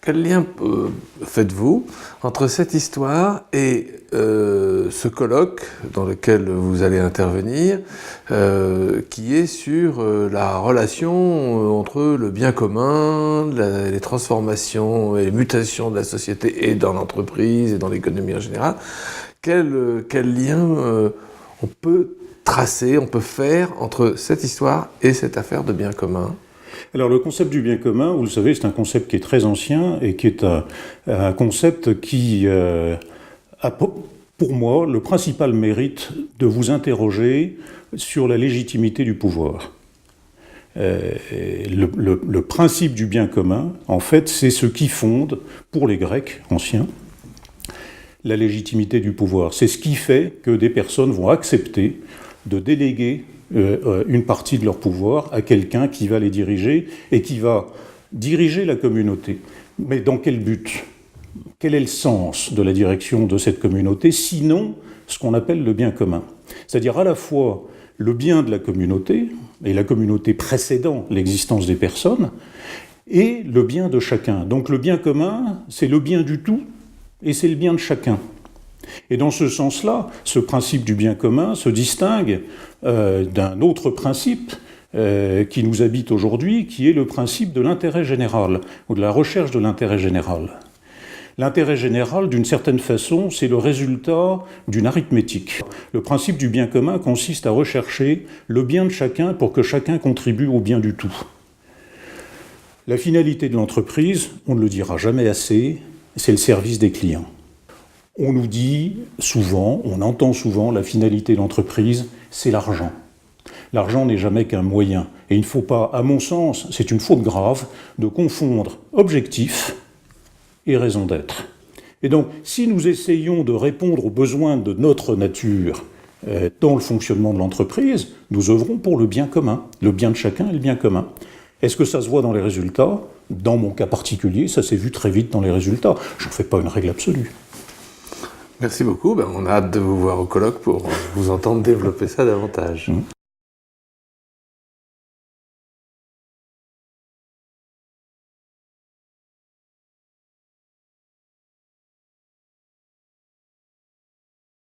Quel lien faites-vous entre cette histoire et ce colloque dans lequel vous allez intervenir, qui est sur la relation entre le bien commun, les transformations et les mutations de la société et dans l'entreprise et dans l'économie en général? Quel lien on peut tracer, on peut faire entre cette histoire et cette affaire de bien commun? Alors le concept du bien commun, vous le savez, c'est un concept qui est très ancien et qui est un concept qui a pour moi le principal mérite de vous interroger sur la légitimité du pouvoir. Le principe du bien commun, en fait, c'est ce qui fonde, pour les Grecs anciens, la légitimité du pouvoir. C'est ce qui fait que des personnes vont accepter de déléguer une partie de leur pouvoir à quelqu'un qui va les diriger et qui va diriger la communauté. Mais dans quel but ? Quel est le sens de la direction de cette communauté, sinon ce qu'on appelle le bien commun ? C'est-à-dire à la fois le bien de la communauté, et la communauté précédant l'existence des personnes, et le bien de chacun. Donc le bien commun, c'est le bien du tout, et c'est le bien de chacun. Et dans ce sens-là, ce principe du bien commun se distingue d'un autre principe qui nous habite aujourd'hui, qui est le principe de l'intérêt général, ou de la recherche de l'intérêt général. L'intérêt général, d'une certaine façon, c'est le résultat d'une arithmétique. Le principe du bien commun consiste à rechercher le bien de chacun pour que chacun contribue au bien du tout. La finalité de l'entreprise, on ne le dira jamais assez, c'est le service des clients. On nous dit souvent, on entend souvent, la finalité de l'entreprise, c'est l'argent. L'argent n'est jamais qu'un moyen. Et il ne faut pas, à mon sens, c'est une faute grave, de confondre objectif et raison d'être. Et donc, si nous essayons de répondre aux besoins de notre nature dans le fonctionnement de l'entreprise, nous œuvrons pour le bien commun, le bien de chacun et le bien commun. Est-ce que ça se voit dans les résultats ? Dans mon cas particulier, ça s'est vu très vite dans les résultats. Je n'en fais pas une règle absolue. Merci beaucoup. On a hâte de vous voir au colloque pour vous entendre développer ça davantage.